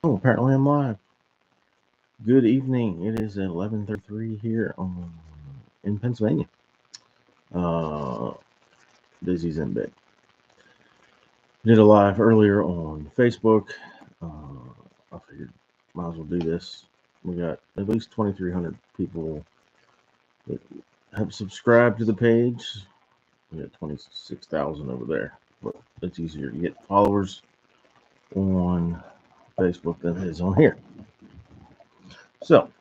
Oh, apparently I'm live. Good evening. It is 11:33 here in Pennsylvania. Uh, Dizzy's in bed. Did a live earlier on Facebook. I figured might as well do this. We got at least 2,300 people that have subscribed to the page. We got 26,000 over there, but it's easier to get followers on Facebook than it is on here. So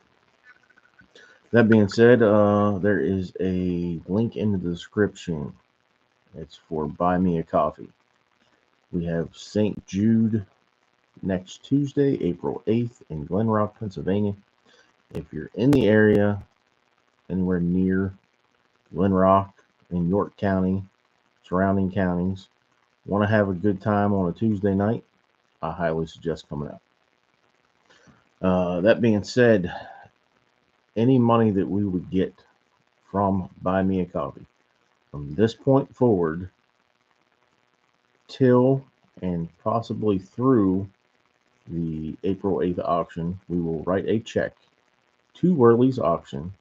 that being said, there is a link in the description. It's for Buy Me a Coffee. We have St. Jude next Tuesday, April 8th in Glen Rock, Pennsylvania. If you're in the area, anywhere near Glen Rock in York County, surrounding counties, want to have a good time on a Tuesday night, I highly suggest coming out. That being said, any money that we would get from Buy Me a Coffee from this point forward till and possibly through the April 8th auction, we will write a check to Worley's auction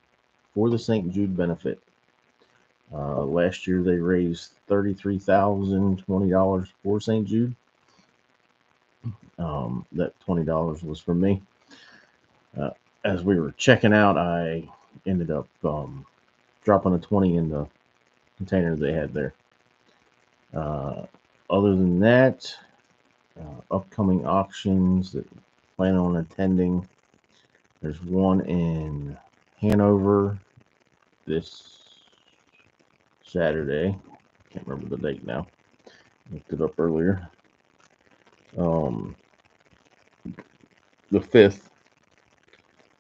for the St. Jude benefit. Last year they raised $33,020 for St. Jude. That $20 was from me. Uh, as we were checking out, I ended up dropping a 20 in the container they had there. Uh, Other than that, upcoming auctions that plan on attending. There's one in Hanover this Saturday. Can't remember the date now. Looked it up earlier. Um, the 5th.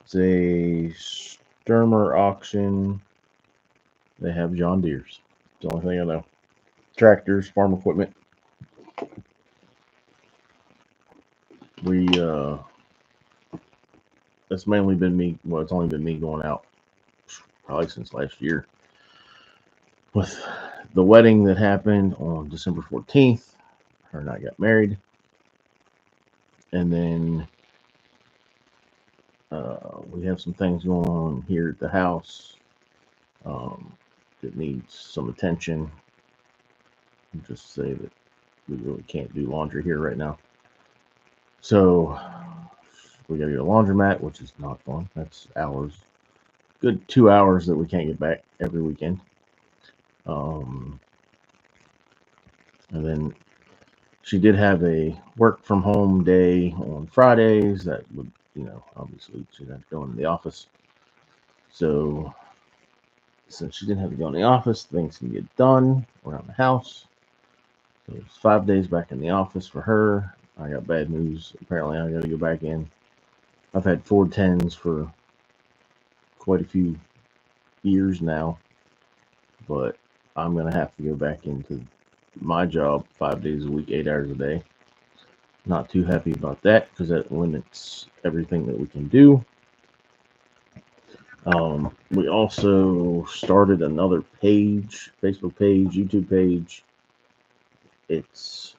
It's a Sturmer auction. They have John Deere's. It's the only thing I know. Tractors, farm equipment. We It's mainly been me. Well, it's only been me going out probably since last year. With the wedding that happened on December 14th, her and I got married. And then we have some things going on here at the house um, that needs some attention. I'll just say that we really can't do laundry here right now. So we got to get a laundromat, which is not fun. That's hours, good 2 hours that we can't get back every weekend. Um, and then she did have a work from home day on Fridays. That would, obviously she'd have to go into the office. So since she didn't have to go in the office, things can get done around the house. So it's 5 days back in the office for her. I got bad news. Apparently, I got to go back in. I've had 410s for quite a few years now, but I'm going to have to go back into my job 5 days a week, 8 hours a day. Not too happy about that because that limits everything that we can do. We also started another page, Facebook page, YouTube page. It's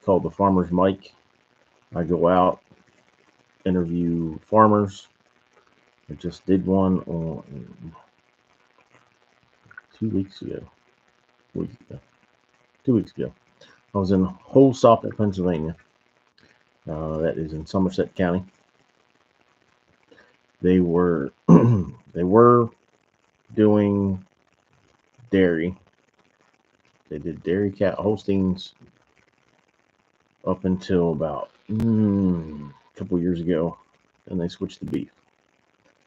called The Farmer's Mic. I go out, interview farmers. I just did one on 2 weeks ago. Week ago. 2 weeks ago. I was in Holsopple, Pennsylvania. That is in Somerset County. They were they were doing dairy. They did dairy cat Holsteins up until about a couple years ago, and they switched to beef.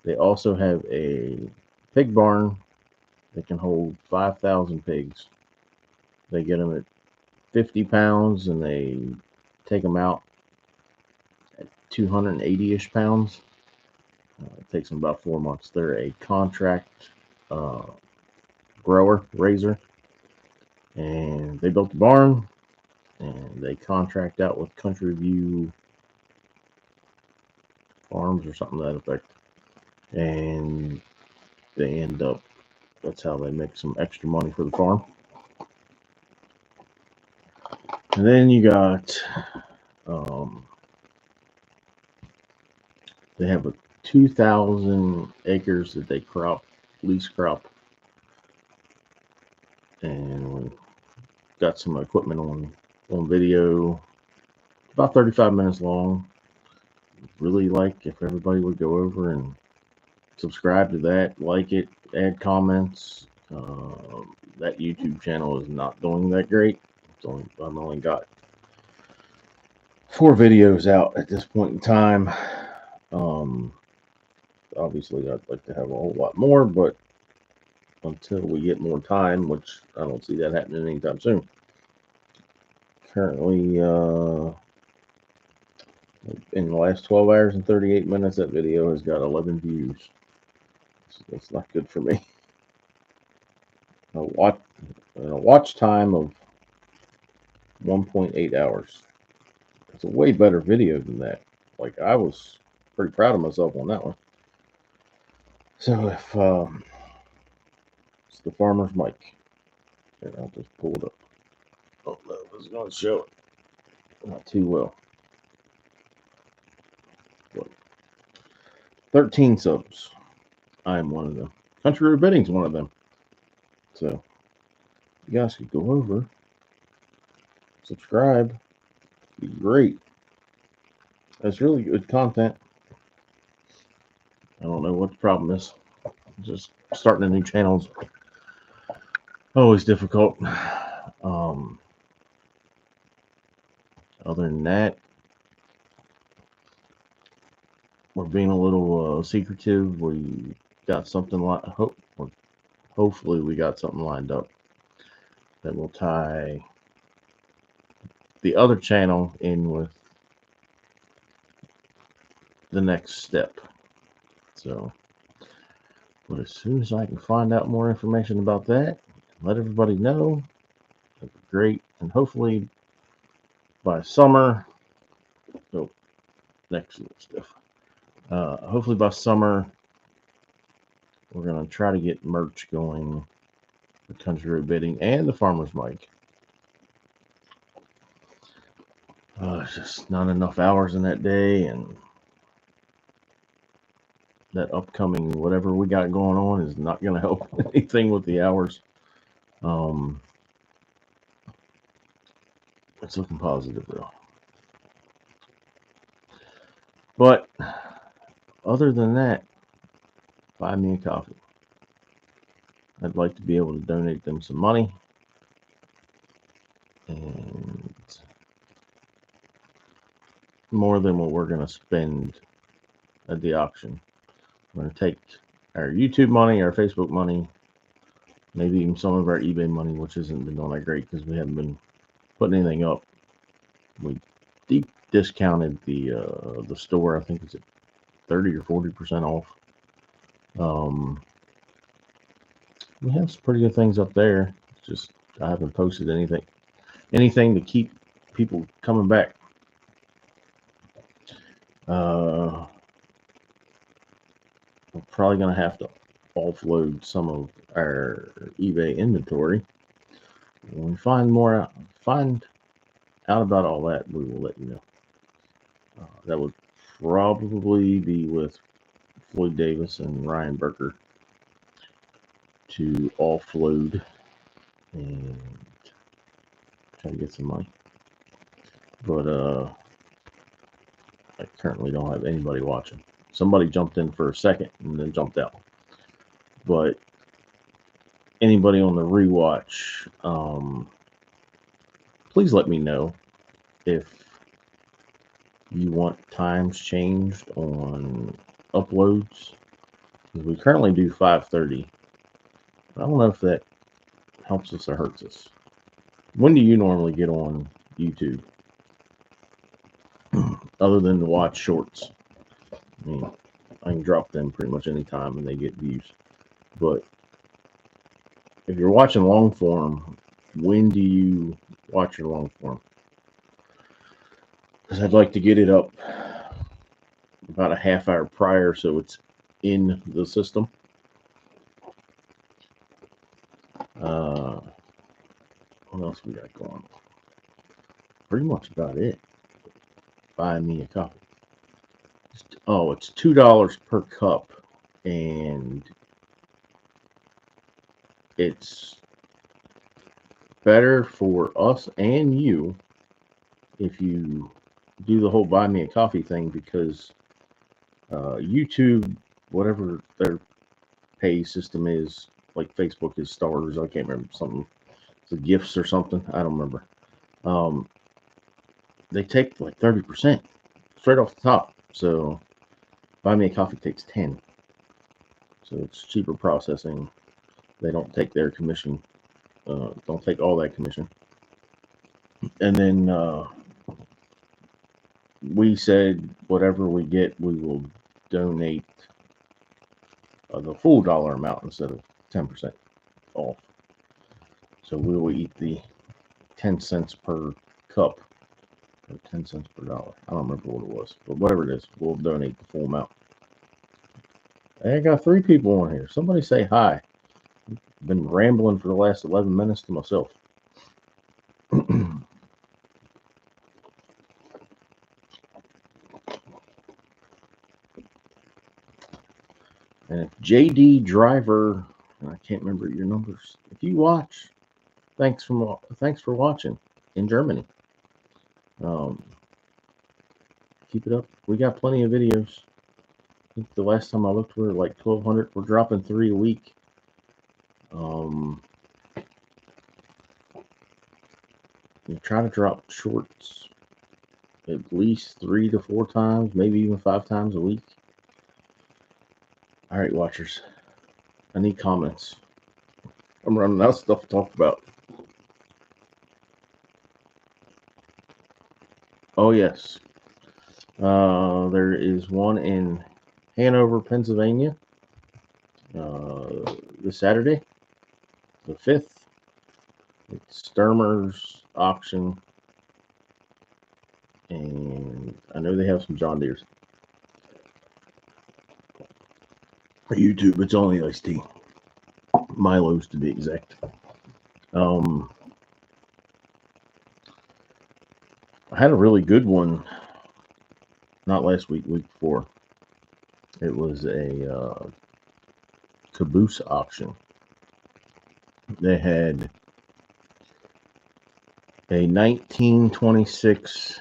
They also have a pig barn that can hold 5,000 pigs. They get them at 50 pounds and they take them out at 280-ish pounds. It takes them about 4 months. They're a contract uh, grower, raiser, and they built the barn and they contract out with Country View Farms or something to that effect. And they end up, that's how they make some extra money for the farm. And then you got They have a 2,000 acres that they lease crop, and we got some equipment on video, about 35 minutes long. Really like if everybody would go over and subscribe to that, like it, add comments. That YouTube channel is not doing that great. I've only got 4 videos out at this point in time. Obviously, I'd like to have a whole lot more, but until we get more time, which I don't see that happening anytime soon. Currently, in the last 12 hours and 38 minutes, that video has got 11 views. So that's not good for me. A watch time of 1.8 hours. It's a way better video than that. Like, I was pretty proud of myself on that one. So if it's the farmer's mic, and I'll just pull it up. Oh no, this is going to show it not too well. But 13 subs. I am one of them. Country Road Betting's one of them. So you guys could go over, subscribe. It'd be great. That's really good content. I don't know what the problem is. Just starting a new channel is always difficult. Other than that, we're being a little secretive. We got something hopefully we got something lined up that will tie the other channel in with the next step. So, but as soon as I can find out more information about that, let everybody know, that'd be great. And hopefully by summer, so next stuff. Hopefully by summer, we're gonna try to get merch going for Country Road Bidding and the Farmer's Mic. It's just not enough hours in that day, and that upcoming whatever we got going on is not going to help anything with the hours. It's looking positive though. But other than that, buy me a coffee. I'd like to be able to donate them some money, and more than what we're going to spend at the auction. We're going to take our YouTube money, our Facebook money, maybe even some of our eBay money, which hasn't been doing that great because we haven't been putting anything up. We deep discounted the store. I think it's at 30 or 40% off. We have some pretty good things up there. It's just I haven't posted anything to keep people coming back. We're probably going to have to offload some of our eBay inventory. When we find out about all that, we will let you know. That would probably be with Floyd Davis and Ryan Berker to offload and try to get some money. But I currently don't have anybody watching. Somebody jumped in for a second and then jumped out. But anybody on the rewatch, please let me know if you want times changed on uploads. We currently do 5:30. I don't know if that helps us or hurts us. When do you normally get on YouTube? Other than to watch shorts. I mean, I can drop them pretty much any time and they get views. But if you're watching long form, when do you watch your long form? Because I'd like to get it up about a half hour prior so it's in the system. What else we got going on? Pretty much about it. Buy me a coffee. Just Oh, it's $2 per cup, and it's better for us and you if you do the whole buy me a coffee thing, because YouTube, whatever their pay system is, like Facebook is stars. I can't remember, something, the gifts or something. I don't remember. They take like 30% straight off the top. So buy me a coffee takes 10. So it's cheaper processing. They don't take their commission. Don't take all that commission. And then we said whatever we get, we will donate the full dollar amount instead of 10% off. So we will eat the 10 cents per cup, or 10 cents per dollar. I don't remember what it was, but whatever it is, we'll donate the full amount. I got 3 people on here. Somebody say hi. I've been rambling for the last 11 minutes to myself. And if JD Driver, I can't remember your numbers, if you watch, thanks for watching in Germany. Keep it up. We got plenty of videos. I think the last time I looked, we were like 1,200. We're dropping 3 a week. You try to drop shorts at least 3 to 4 times, maybe even 5 times a week. All right, watchers. I need comments. I'm running out of stuff to talk about. Oh, yes. There is one in Hanover, Pennsylvania, this Saturday, the 5th. It's Sturmer's Auction, and I know they have some John Deeres. YouTube, it's only iced tea. Milo's to be exact. I had a really good one, not last week, week before. It was a caboose auction. They had a 1926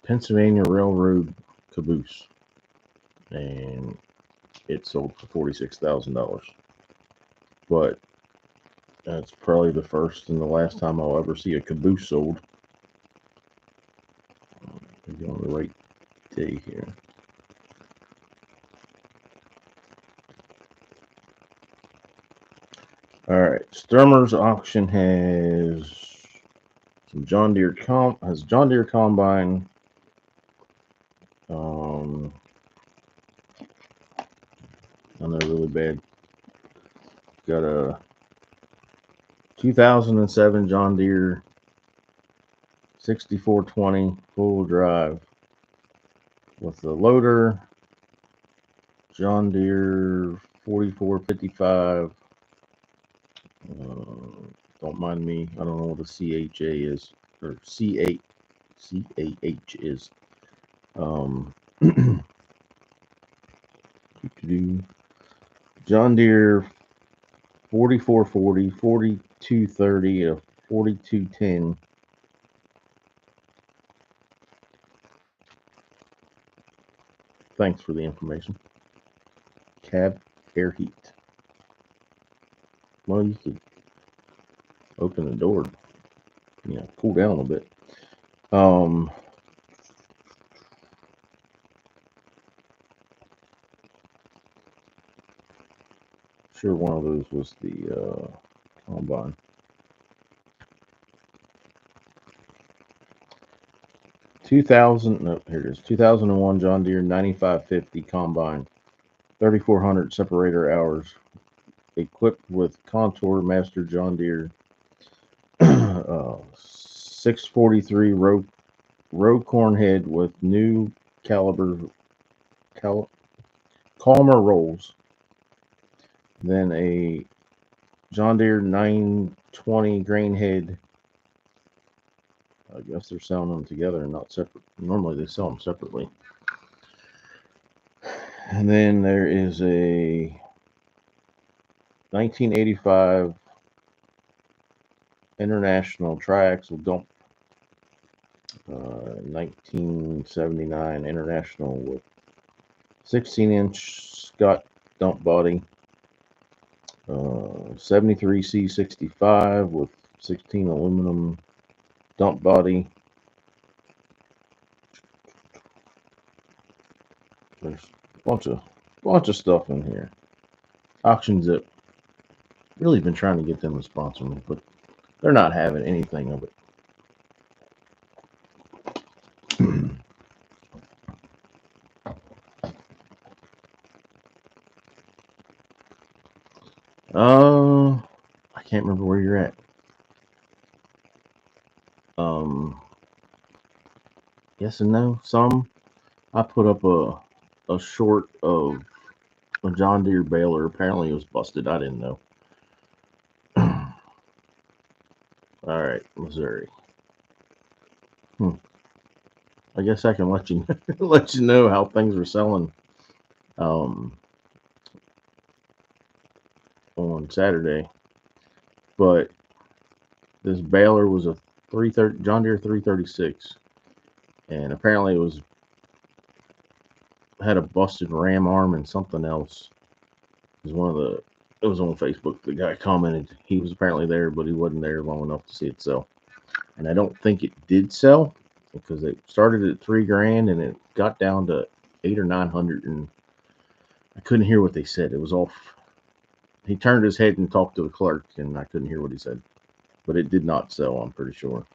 Pennsylvania Railroad caboose, and it sold for $46,000. But that's probably the first and the last time I'll ever see a caboose sold. Maybe on the right day here. All right, Sturmer's Auction has some John Deere John Deere combine. I know, really bad. Got a 2007 John Deere 6420 full drive with the loader, John Deere 4455. Don't mind me. I don't know what a CHA is, or CAH is. John Deere 4440, 4230, a 4210. Thanks for the information. Cab air heat. Well, you could open the door, cool down a bit. Sure, one of those was the combine. No, here it is. 2001 John Deere 9550 combine, 3,400 separator hours, equipped with Contour Master John Deere 643 row corn head with new Calmer rolls. Then a John Deere 920 grain head. I guess they're selling them together and not separate. Normally they sell them separately. And then there is a 1985 International Triaxle Dump, 1979 International with 16-inch Scott dump body, 73 C65 with 16 aluminum dump body. There's a bunch of stuff in here. Auction Zip. Really been trying to get them to sponsor me, but they're not having anything of it. I can't remember where you're at. Yes and no. Some. I put up a short of a John Deere baler. Apparently it was busted. I didn't know. All right, Missouri. I guess I can let you let you know how things are selling on Saturday. But this baler was a 330 John Deere 336, and apparently it had a busted ram arm and something else. It was on Facebook. The guy commented he was apparently there, but he wasn't there long enough to see it sell. And I don't think it did sell because it started at $3,000 and it got down to 800 or 900, and I couldn't hear what they said. It was off. He turned his head and talked to the clerk, and I couldn't hear what he said. But it did not sell, I'm pretty sure.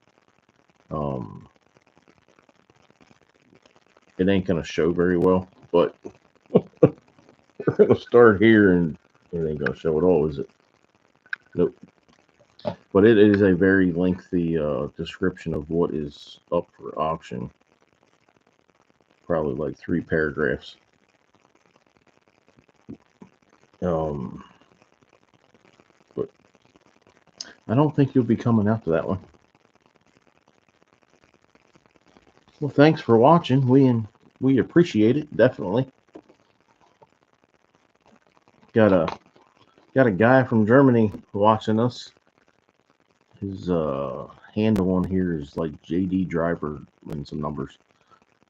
It ain't gonna show very well, but we're gonna start here, and it ain't gonna show at all, is it? Nope. But it is a very lengthy description of what is up for auction. Probably like 3 paragraphs. But I don't think you'll be coming out to that one. Well, thanks for watching. We appreciate it, definitely. Got a guy from Germany watching us. His handle on here is like JD Driver and some numbers,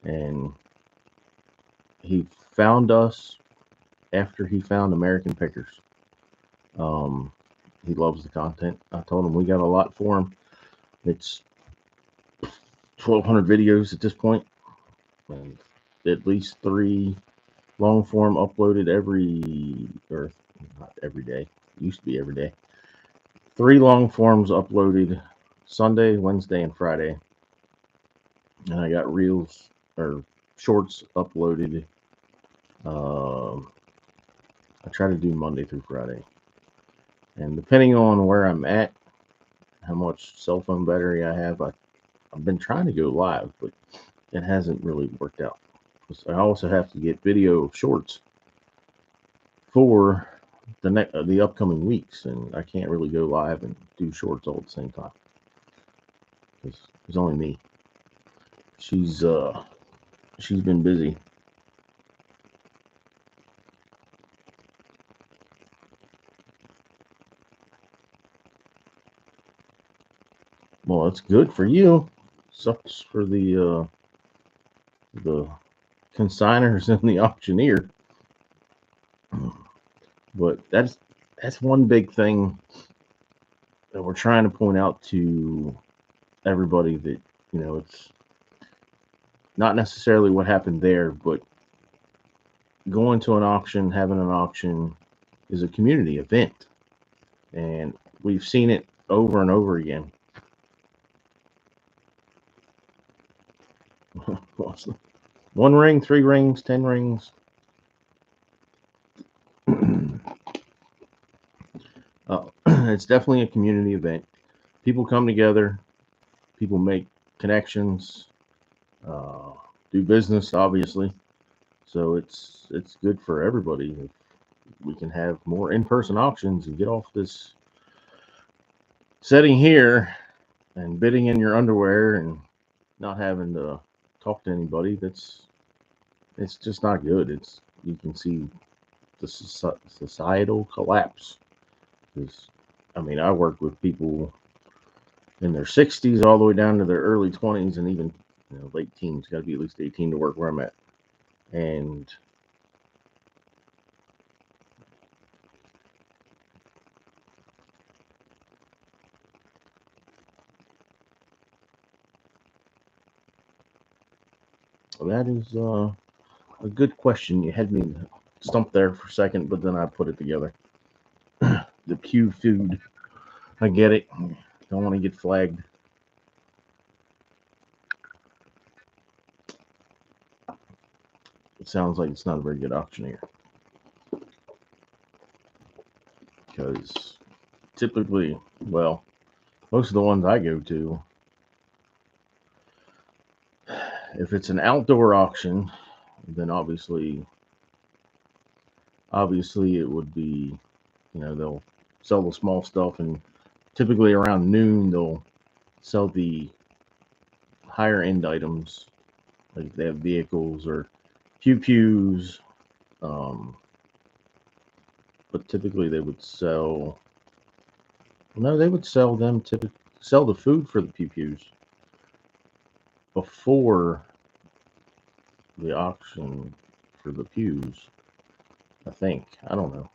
and he found us after he found American Pickers. He loves the content. I told him we got a lot for him. It's 1,200 videos at this point, and at least 3 long form uploaded or not every day. It used to be every day. 3 long forms uploaded Sunday, Wednesday, and Friday. And I got reels or shorts uploaded. I try to do Monday through Friday. And depending on where I'm at, how much cell phone battery I have, I've been trying to go live, but it hasn't really worked out. I also have to get video shorts for the upcoming weeks, and I can't really go live and do shorts all at the same time because there's only me. She's been busy. Well, it's good for you. Sucks for the consigners and the auctioneer. But that's one big thing that we're trying to point out to everybody, that it's not necessarily what happened there, but going to an auction, having an auction is a community event, and we've seen it over and over again. 1 ring, 3 rings, 10 rings. It's definitely a community event. People come together, people make connections, do business, obviously. So it's good for everybody if we can have more in-person auctions and get off this sitting here and bidding in your underwear and not having to talk to anybody. It's just not good. you can see the societal collapse. Because, I mean, I work with people in their 60s all the way down to their early 20s and even late teens. Got to be at least 18 to work where I'm at. And that is a good question. You had me stumped there for a second, but then I put it together. The pew food. I get it. Don't want to get flagged. It sounds like it's not a very good auctioneer. Because typically, well, most of the ones I go to, if it's an outdoor auction, then obviously it would be, they'll sell the small stuff, and typically around noon they'll sell the higher end items, like if they have vehicles or pews. But typically they would sell. No, they would sell them to sell the food for the pews before the auction for the pews. I think. I don't know.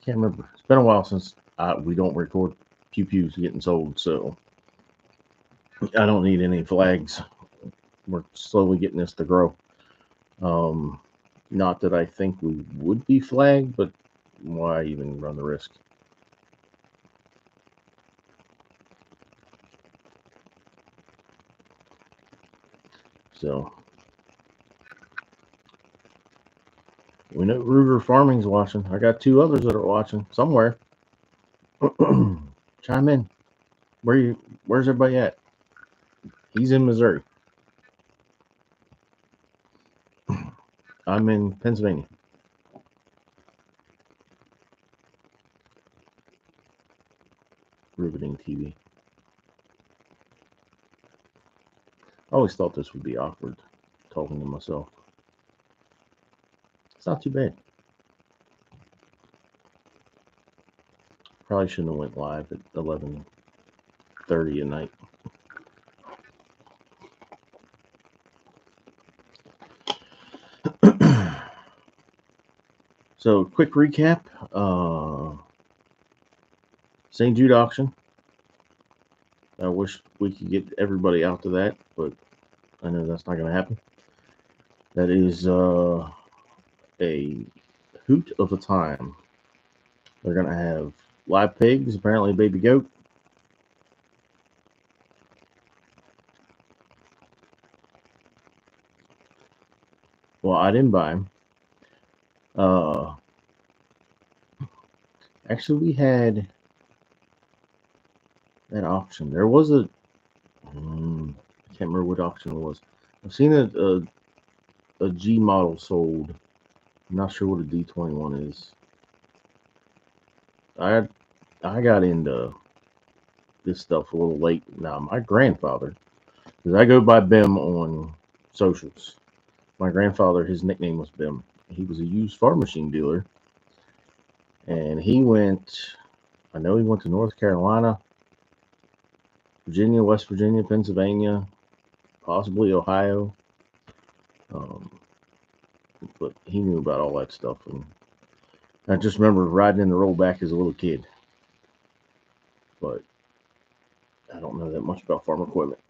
Can't remember. It's been a while since we don't record pews getting sold, so I don't need any flags. We're slowly getting this to grow. Not that I think we would be flagged, but why even run the risk? So we know Ruger Farming's watching. I got two others that are watching somewhere. Chime in. Where's everybody at? He's in Missouri. I'm in Pennsylvania. Riveting TV. I always thought this would be awkward, talking to myself. It's not too bad. Probably shouldn't have went live at 11:30 at night. So, quick recap. St. Jude Auction. I wish we could get everybody out to that, but I know that's not going to happen. That is a hoot of a time. They're going to have live pigs, apparently a baby goat. Well, I didn't buy them. Actually, we had that auction. There was I can't remember what auction it was. I've seen a G model sold. I'm not sure what a D21 is. I got into this stuff a little late. Now, my grandfather, because I go by Bim on socials. My grandfather, his nickname was Bim. He was a used farm machine dealer, and I know he went to North Carolina, Virginia, West Virginia, Pennsylvania, possibly Ohio. But he knew about all that stuff, and I just remember riding in the rollback as a little kid. But I don't know that much about farm equipment.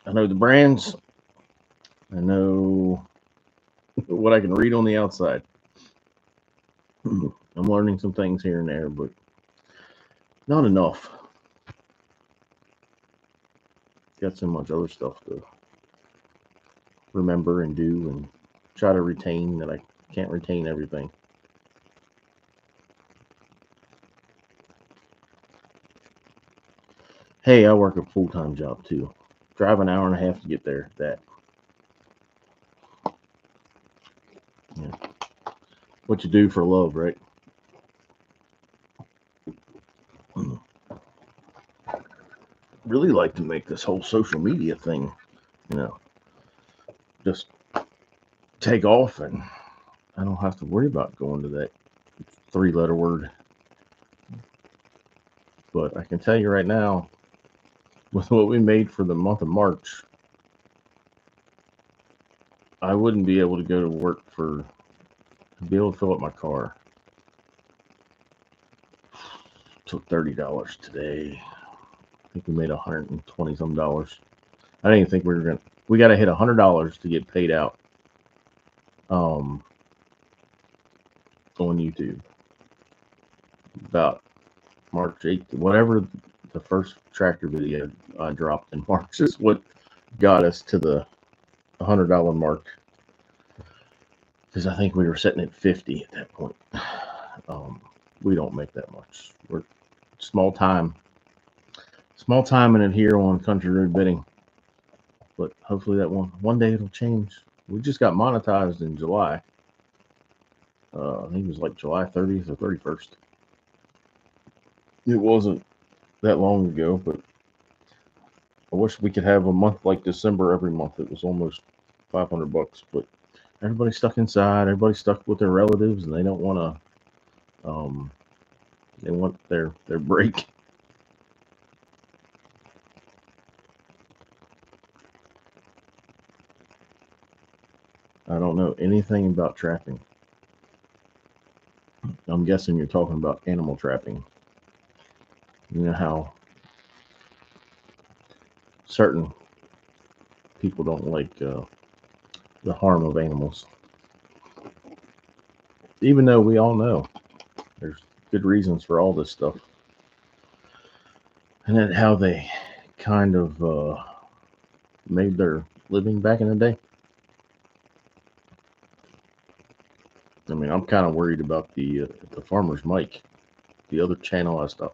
I know the brands. I know what I can read on the outside. I'm learning some things here and there, but not enough. Got so much other stuff to remember and do and try to retain that I can't retain everything. Hey, I work a full-time job too. Drive an hour and a half to get there. That. Yeah. What you do for love, right? Really like to make this whole social media thing, just take off, and I don't have to worry about going to that 3-letter word. But I can tell you right now, with what we made for the month of March, I wouldn't be able to go to work to be able to fill up my car till $30 today. I think we made $120 some. I didn't even think we got to hit $100 to get paid out on YouTube. About March 8th, whatever the first tractor video I dropped in March is what got us to the $100 mark. Because I think we were sitting at 50 at that point. We don't make that much. We're small time in it here on Country Road Bidding. But hopefully that one day it'll change. We just got monetized in July. I think it was like July 30th or 31st. It wasn't that long ago, but I wish we could have a month like December every month. It was almost $500, but everybody's stuck inside. Everybody's stuck with their relatives, and they don't want to. They want their break. I don't know anything about trapping. I'm guessing you're talking about animal trapping. You know how certain people don't like the harm of animals. Even though we all know there's good reasons for all this stuff. And then how they kind of made their living back in the day. I mean, I'm kind of worried about the farmer's mic, the other channel I stuff.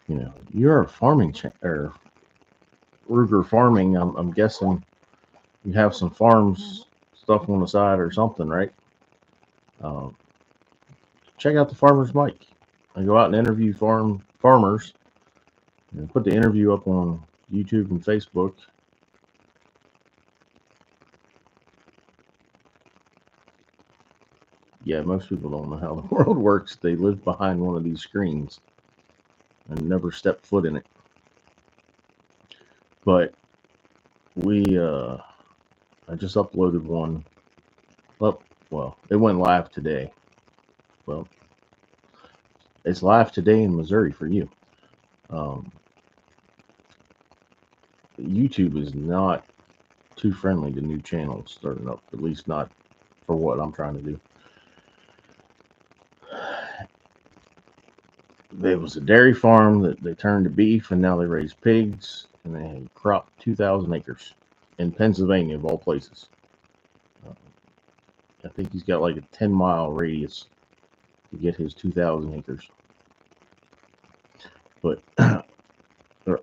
You know, you're a farming or Ruger Farming. I'm guessing you have some farms stuff on the side or something, right? Check out the farmer's mic. I go out and interview farmers, and put the interview up on YouTube and Facebook. Yeah, most people don't know how the world works. They live behind one of these screens and never step foot in it. But I just uploaded one. Well, it went live today. Well, it's live today in Missouri for you. YouTube is not too friendly to new channels starting up, at least not for what I'm trying to do. There was a dairy farm that they turned to beef, and now they raise pigs, and they cropped 2,000 acres in Pennsylvania, of all places. I think he's got like a 10-mile radius to get his 2,000 acres. But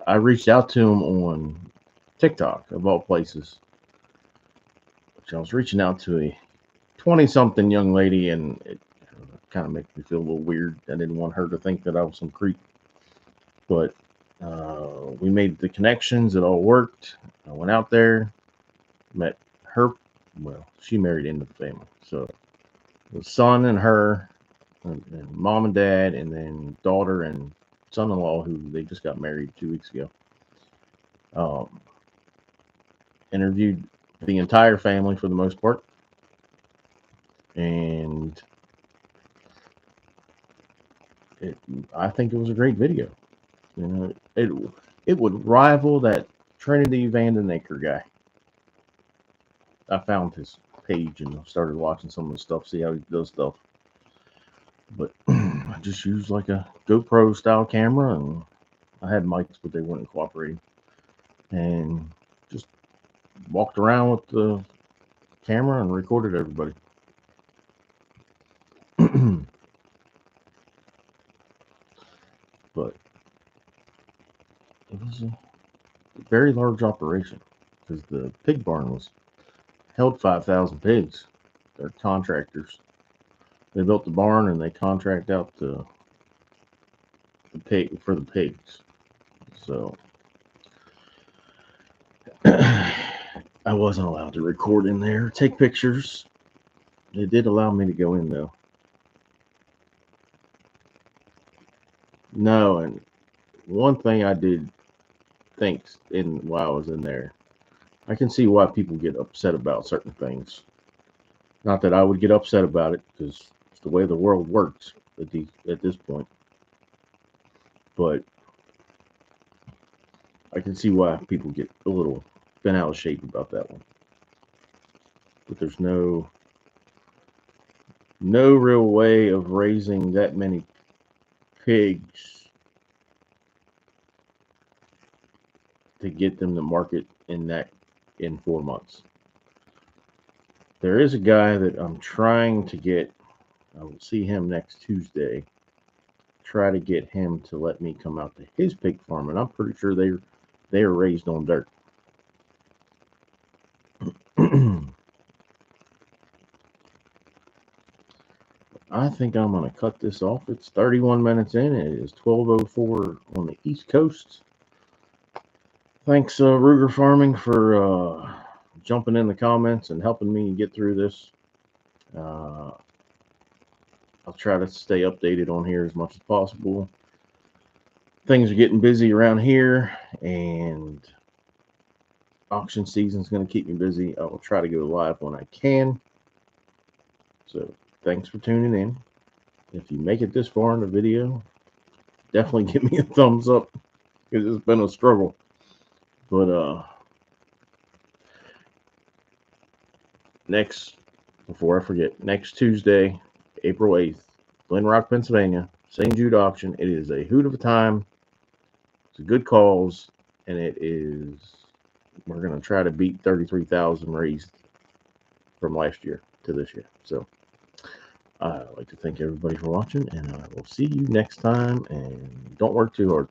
I reached out to him on TikTok, of all places. I was reaching out to a 20-something young lady, and it kind of makes me feel a little weird. I didn't want her to think that I was some creep. But we made the connections. It all worked. I went out there, met her. Well, she married into the family. So the son and her, and mom and dad, and then daughter and son-in-law, who they just got married 2 weeks ago. Interviewed the entire family for the most part. And I think it was a great video. You know, it would rival that Trinity Vandenaker guy. I found his page and started watching some of the stuff, see how he does stuff. But I just used like a GoPro style camera, and I had mics, but they weren't cooperating. And just walked around with the camera and recorded everybody. But it was a very large operation, because the pig barn held 5,000 pigs. They're contractors. They built the barn and they contract out the pig for the pigs. So I wasn't allowed to record in there, take pictures. It did allow me to go in though. No, and one thing I did think in while I was in there, I can see why people get upset about certain things. Not that I would get upset about it, because it's the way the world works at this point. But I can see why people get a little bent out of shape about that one. But there's no real way of raising that many pigs to get them to market in 4 months. There is a guy that I'm trying to get. I will see him next Tuesday. Try to get him to let me come out to his pig farm, and I'm pretty sure they are raised on dirt. I think I'm going to cut this off. It's 31 minutes in. It is 12:04 on the East Coast. Thanks, Ruger Farming, for jumping in the comments and helping me get through this. I'll try to stay updated on here as much as possible. Things are getting busy around here, and auction season is going to keep me busy. I will try to go live when I can. So thanks for tuning in. If you make it this far in the video, definitely give me a thumbs up, because it's been a struggle. But before I forget, next Tuesday, April 8th, Glen Rock, Pennsylvania, St. Jude Auction. It is a hoot of a time. It's a good cause, and we're going to try to beat 33,000 raised from last year to this year. So I'd like to thank everybody for watching, and I will see you next time. And don't work too hard.